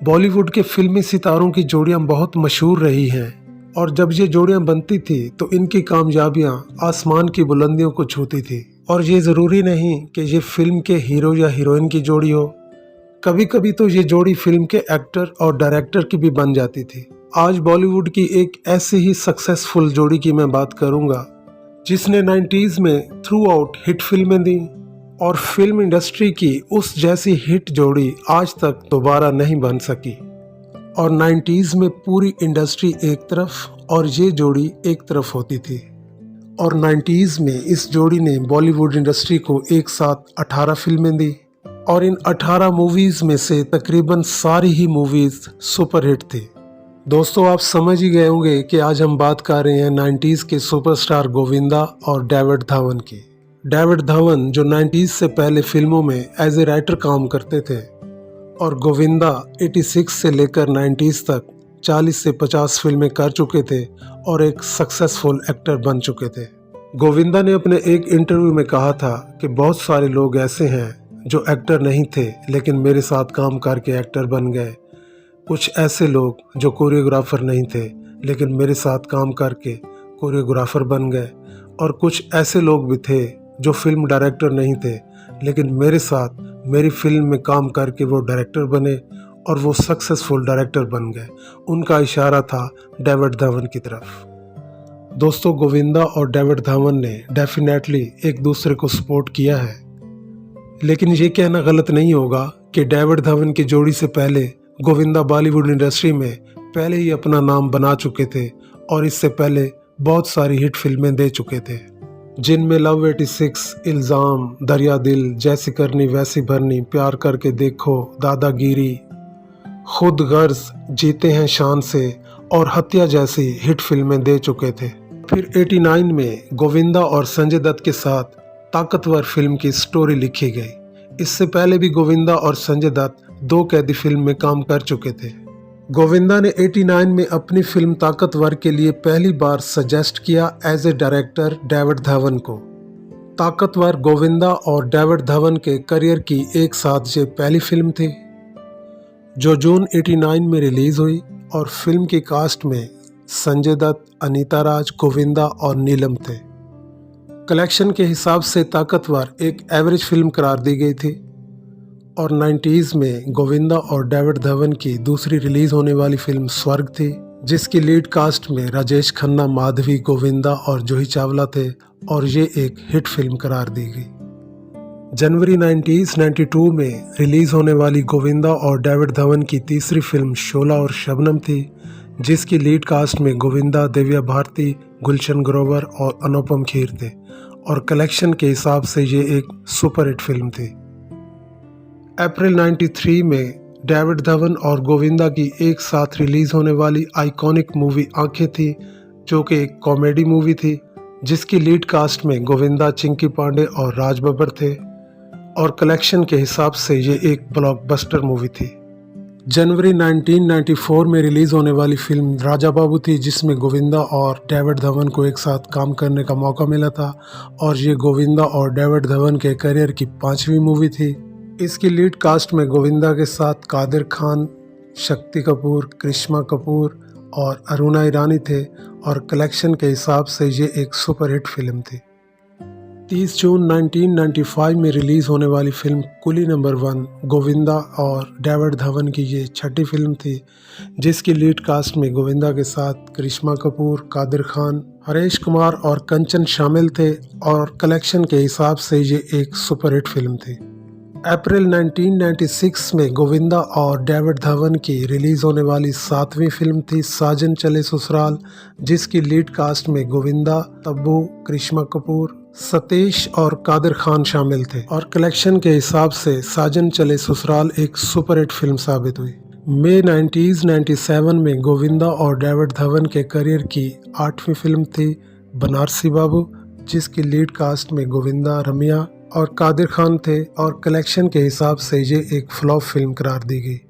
बॉलीवुड के फिल्मी सितारों की जोड़ियां बहुत मशहूर रही हैं और जब ये जोड़ियां बनती थी तो इनकी कामयाबियां आसमान की बुलंदियों को छूती थी। और ये ज़रूरी नहीं कि ये फिल्म के हीरो या हीरोइन की जोड़ी हो, कभी कभी तो ये जोड़ी फिल्म के एक्टर और डायरेक्टर की भी बन जाती थी। आज बॉलीवुड की एक ऐसी ही सक्सेसफुल जोड़ी की मैं बात करूंगा जिसने 90s में थ्रू आउट हिट फिल्में दी और फिल्म इंडस्ट्री की उस जैसी हिट जोड़ी आज तक दोबारा नहीं बन सकी। और 90s में पूरी इंडस्ट्री एक तरफ और ये जोड़ी एक तरफ होती थी। और 90s में इस जोड़ी ने बॉलीवुड इंडस्ट्री को एक साथ 18 फिल्में दी और इन 18 मूवीज में से तकरीबन सारी ही मूवीज सुपरहिट थी। दोस्तों, आप समझ ही गए होंगे कि आज हम बात कर रहे हैं 90s के सुपरस्टार गोविंदा और डेविड धवन की। डेविड धवन जो 90s से पहले फिल्मों में एज ए राइटर काम करते थे और गोविंदा 86 से लेकर 90s तक 40 से 50 फिल्में कर चुके थे और एक सक्सेसफुल एक्टर बन चुके थे। गोविंदा ने अपने एक इंटरव्यू में कहा था कि बहुत सारे लोग ऐसे हैं जो एक्टर नहीं थे लेकिन मेरे साथ काम करके एक्टर बन गए, कुछ ऐसे लोग जो कोरियोग्राफर नहीं थे लेकिन मेरे साथ काम करके कोरियोग्राफर बन गए, और कुछ ऐसे लोग भी थे जो फिल्म डायरेक्टर नहीं थे लेकिन मेरे साथ मेरी फिल्म में काम करके वो डायरेक्टर बने और वो सक्सेसफुल डायरेक्टर बन गए। उनका इशारा था डेविड धवन की तरफ। दोस्तों, गोविंदा और डेविड धवन ने डेफिनेटली एक दूसरे को सपोर्ट किया है, लेकिन ये कहना गलत नहीं होगा कि डेविड धवन की जोड़ी से पहले गोविंदा बॉलीवुड इंडस्ट्री में पहले ही अपना नाम बना चुके थे और इससे पहले बहुत सारी हिट फिल्में दे चुके थे, जिनमें लव 86, इल्ज़ाम, दरिया दिल, जैसी करनी वैसी भरनी, प्यार करके देखो, दादागिरी, खुद गर्ज, जीते हैं शान से और हत्या जैसी हिट फिल्में दे चुके थे। फिर 89 में गोविंदा और संजय दत्त के साथ ताकतवर फिल्म की स्टोरी लिखी गई। इससे पहले भी गोविंदा और संजय दत्त 2 कैदी फिल्म में काम कर चुके थे। गोविंदा ने 89 में अपनी फिल्म ताकतवर के लिए पहली बार सजेस्ट किया as a director David Dhawan को। ताकतवर गोविंदा और डेविड धवन के करियर की एक साथ ये पहली फिल्म थी जो जून 89 में रिलीज हुई और फिल्म की कास्ट में संजय दत्त, अनीता राज, गोविंदा और नीलम थे। कलेक्शन के हिसाब से ताकतवर एक एवरेज फिल्म करार दी गई थी और 90s में गोविंदा और डेविड धवन की दूसरी रिलीज होने वाली फिल्म स्वर्ग थी, जिसकी लीड कास्ट में राजेश खन्ना, माधवी, गोविंदा और जूही चावला थे और ये एक हिट फिल्म करार दी गई। जनवरी 1992 में रिलीज होने वाली गोविंदा और डेविड धवन की तीसरी फिल्म शोला और शबनम थी, जिसकी लीड कास्ट में गोविंदा, दिव्या भारती, गुलशन ग्रोवर और अनुपम खेर थे और कलेक्शन के हिसाब से ये एक सुपरहिट फिल्म थी। अप्रैल 93 में डेविड धवन और गोविंदा की एक साथ रिलीज होने वाली आइकॉनिक मूवी आंखें थी, जो कि एक कॉमेडी मूवी थी जिसकी लीड कास्ट में गोविंदा, चिंकी पांडे और राज बब्बर थे और कलेक्शन के हिसाब से ये एक ब्लॉकबस्टर मूवी थी। जनवरी 1994 में रिलीज होने वाली फिल्म राजा बाबू थी, जिसमें गोविंदा और डेविड धवन को एक साथ काम करने का मौका मिला था और ये गोविंदा और डेविड धवन के करियर की 5वीं मूवी थी। इसकी लीड कास्ट में गोविंदा के साथ कादिर खान, शक्ति कपूर, करिश्मा कपूर और अरुणा ईरानी थे और कलेक्शन के हिसाब से ये एक सुपरहिट फिल्म थी। 30 जून 1995 में रिलीज होने वाली फिल्म कुली नंबर 1 गोविंदा और डेविड धवन की ये 6ठी फिल्म थी, जिसकी लीड कास्ट में गोविंदा के साथ करिश्मा कपूर, कादिर खान, हरीश कुमार और कंचन शामिल थे और कलेक्शन के हिसाब से ये एक सुपरहिट फिल्म थी। अप्रैल 1996 में गोविंदा और डेविड धवन की रिलीज होने वाली 7वीं फिल्म थी साजन चले ससुराल, जिसकी लीड कास्ट में गोविंदा, तब्बू, करिश्मा कपूर, सतीश और कादिर खान शामिल थे और कलेक्शन के हिसाब से साजन चले ससुराल एक सुपरहिट फिल्म साबित हुई। मई 1997 में गोविंदा और डेविड धवन के करियर की 8वीं फिल्म थी बनारसी बाबू, जिसकी लीड कास्ट में गोविंदा, रमिया और कादिर खान थे और कलेक्शन के हिसाब से ये एक फ्लॉप फिल्म करार दी गई।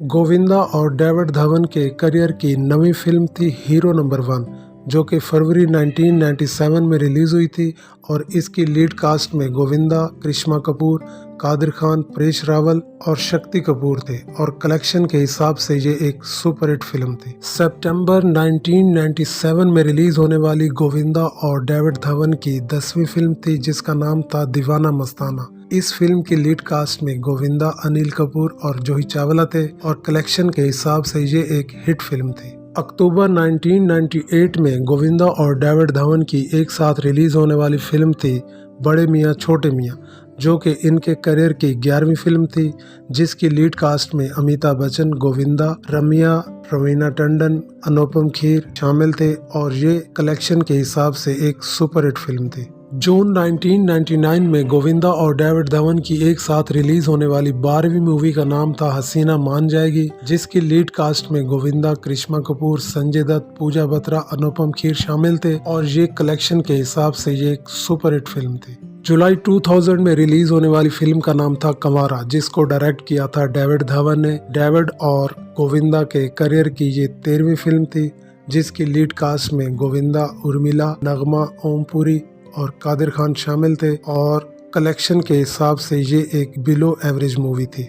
गोविंदा और डेविड धवन के करियर की 9वीं फिल्म थी हीरो नंबर 1 जो कि फरवरी 1997 में रिलीज हुई थी और इसकी लीड कास्ट में गोविंदा, करिश्मा कपूर, कादिर खान, परेश रावल और शक्ति कपूर थे और कलेक्शन के हिसाब से ये एक सुपरहिट फिल्म थी। सितंबर 1997 में रिलीज होने वाली गोविंदा और डेविड धवन की 10वीं फिल्म थी जिसका नाम था दीवाना मस्ताना। इस फिल्म की लीड कास्ट में गोविंदा, अनिल कपूर और जूही चावला थे और कलेक्शन के हिसाब से ये एक हिट फिल्म थी। अक्टूबर 1998 में गोविंदा और डेविड धवन की एक साथ रिलीज होने वाली फिल्म थी बड़े मियाँ छोटे मियाँ, जो कि इनके करियर की 11वीं फिल्म थी, जिसकी लीड कास्ट में अमिताभ बच्चन, गोविंदा, रम्या, रवीना टंडन, अनुपम खेर शामिल थे और ये कलेक्शन के हिसाब से एक सुपरहिट फिल्म थी। जून 1999 में गोविंदा और डेविड धवन की एक साथ रिलीज होने वाली 12वीं मूवी का नाम था हसीना मान जाएगी, जिसकी लीड कास्ट में गोविंदा, करिश्मा कपूर, संजय दत्त, पूजा बत्रा, अनुपम खेर शामिल थे और ये कलेक्शन के हिसाब से ये एक सुपरहिट फिल्म थी। जुलाई 2000 में रिलीज होने वाली फिल्म का नाम था कंवारा, जिसको डायरेक्ट किया था डेविड धवन ने। डेविड और गोविंदा के करियर की ये 13वीं फिल्म थी, जिसकी लीड कास्ट में गोविंदा, उर्मिला, नगमा, ओमपुरी और कादिर खान शामिल थे और कलेक्शन के हिसाब से ये एक बिलो एवरेज मूवी थी।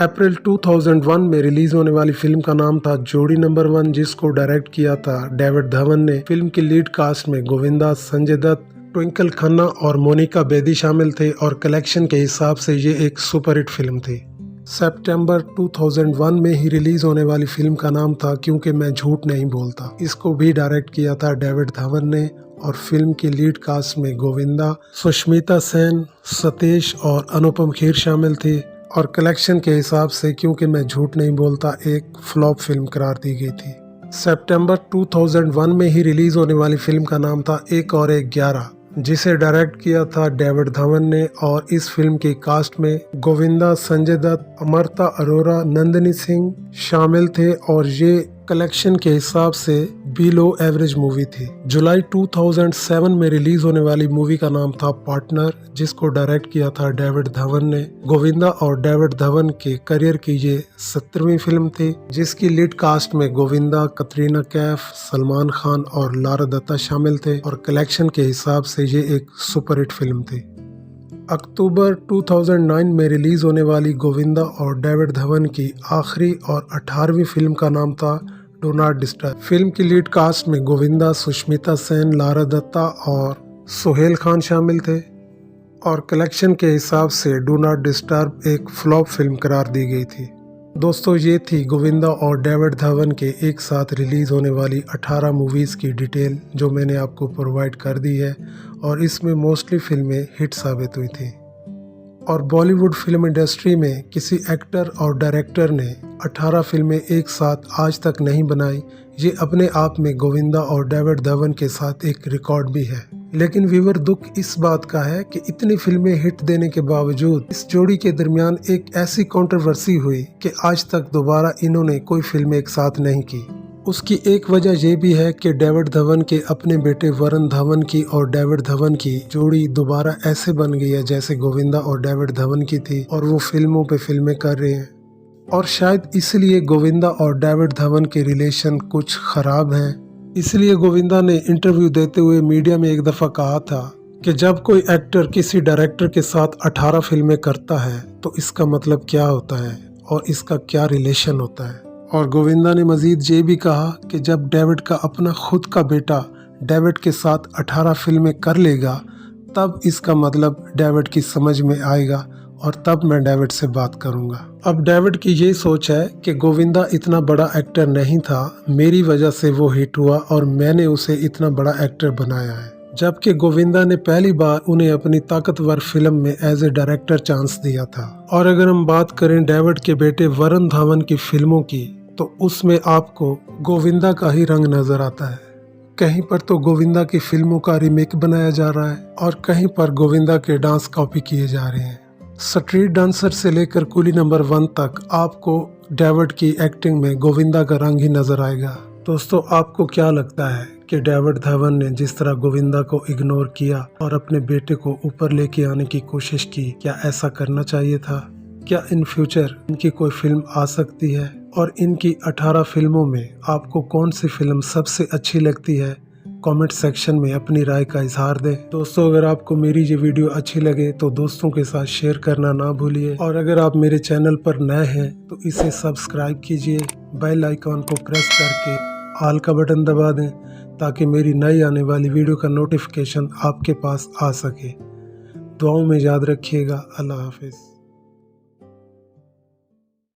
अप्रैल 2001 में रिलीज होने वाली फिल्म का नाम था जोड़ी नंबर 1, जिसको डायरेक्ट किया था डेविड धवन ने। फिल्म की लीड कास्ट में गोविंदा, संजय दत्त, ट्विंकल खन्ना और मोनिका बेदी शामिल थे और कलेक्शन के हिसाब से ये एक सुपरहिट फिल्म थी। सितंबर 2001 में ही रिलीज होने वाली फिल्म का नाम था क्योंकि मैं झूठ नहीं बोलता। इसको भी डायरेक्ट किया था डेविड धवन ने और फिल्म की लीड कास्ट में गोविंदा, सुष्मिता सेन, सतेश और अनुपम खेर शामिल थे और कलेक्शन के हिसाब से क्योंकि मैं झूठ नहीं बोलता एक फ्लॉप फिल्म करार दी गई थी। सितंबर 2001 में ही रिलीज होने वाली फिल्म का नाम था एक और एक 11, जिसे डायरेक्ट किया था डेविड धवन ने और इस फिल्म की कास्ट में गोविंदा, संजय दत्त, अमृता अरोरा, नंदिनी सिंह शामिल थे और ये कलेक्शन के हिसाब से बिलो एवरेज मूवी थी। जुलाई 2007 में रिलीज होने वाली मूवी का नाम था पार्टनर, जिसको डायरेक्ट किया था डेविड धवन ने। गोविंदा और डेविड धवन के करियर की ये 17वीं फिल्म थी, जिसकी लीड कास्ट में गोविंदा, कतरीना कैफ, सलमान खान और लारा दत्ता शामिल थे और कलेक्शन के हिसाब से ये एक सुपरहिट फिल्म थी। अक्टूबर 2009 में रिलीज होने वाली गोविंदा और डेविड धवन की आखिरी और 18वीं फिल्म का नाम था डू नॉट डिस्टर्ब। फिल्म की लीड कास्ट में गोविंदा, सुष्मिता सेन, लारा दत्ता और सोहेल खान शामिल थे और कलेक्शन के हिसाब से डू नॉट डिस्टर्ब एक फ्लॉप फिल्म करार दी गई थी। दोस्तों, ये थी गोविंदा और डेविड धवन के एक साथ रिलीज होने वाली 18 मूवीज़ की डिटेल जो मैंने आपको प्रोवाइड कर दी है और इसमें मोस्टली फिल्में हिट साबित हुई थी। और बॉलीवुड फिल्म इंडस्ट्री में किसी एक्टर और डायरेक्टर ने 18 फिल्में एक साथ आज तक नहीं बनाई, ये अपने आप में गोविंदा और डेविड धवन के साथ एक रिकॉर्ड भी है। लेकिन व्यूअर, दुख इस बात का है कि इतनी फिल्में हिट देने के बावजूद इस जोड़ी के दरमियान एक ऐसी कंट्रोवर्सी हुई कि आज तक दोबारा इन्होंने कोई फिल्म एक साथ नहीं की। उसकी एक वजह यह भी है कि डेविड धवन के अपने बेटे वरुण धवन की और डेविड धवन की जोड़ी दोबारा ऐसे बन गई है जैसे गोविंदा और डेविड धवन की थी और वो फिल्मों पे फिल्में कर रहे हैं। और शायद इसलिए गोविंदा और डेविड धवन के रिलेशन कुछ खराब हैं। इसलिए गोविंदा ने इंटरव्यू देते हुए मीडिया में एक दफ़ा कहा था कि जब कोई एक्टर किसी डायरेक्टर के साथ 18 फिल्में करता है तो इसका मतलब क्या होता है और इसका क्या रिलेशन होता है। और गोविंदा ने मजीद ये भी कहा कि जब डेविड का अपना खुद का बेटा डेविड के साथ 18 फिल्में कर लेगा तब इसका मतलब डेविड की समझ में आएगा और तब मैं डेविड से बात करूंगा। अब डेविड की ये सोच है कि गोविंदा इतना बड़ा एक्टर नहीं था, मेरी वजह से वो हिट हुआ और मैंने उसे इतना बड़ा एक्टर बनाया है। जबकि गोविंदा ने पहली बार उन्हें अपनी ताकतवर फिल्म में एज ए डायरेक्टर चांस दिया था। और अगर हम बात करें डेविड के बेटे वरुण धवन की फिल्मों की तो उसमें आपको गोविंदा का ही रंग नजर आता है। कहीं पर तो गोविंदा की फिल्मों का रीमेक बनाया जा रहा है और कहीं पर गोविंदा के डांस कॉपी किए जा रहे हैं। स्ट्रीट डांसर से लेकर कूली नंबर 1 तक आपको डेविड की एक्टिंग में गोविंदा का रंग ही नजर आएगा। दोस्तों, आपको क्या लगता है कि डेविड धवन ने जिस तरह गोविंदा को इग्नोर किया और अपने बेटे को ऊपर लेके आने की कोशिश की, क्या ऐसा करना चाहिए था? क्या इन फ्यूचर इनकी कोई फिल्म आ सकती है? और इनकी 18 फिल्मों में आपको कौन सी फिल्म सबसे अच्छी लगती है? कमेंट सेक्शन में अपनी राय का इजहार दें। दोस्तों, अगर आपको मेरी ये वीडियो अच्छी लगे तो दोस्तों के साथ शेयर करना ना भूलिए, और अगर आप मेरे चैनल पर नए हैं तो इसे सब्सक्राइब कीजिए, बेल आइकॉन को प्रेस करके ऑल का बटन दबा दें ताकि मेरी नई आने वाली वीडियो का नोटिफिकेशन आपके पास आ सके। दुआओं में याद रखिएगा। अल्लाह हाफिज़।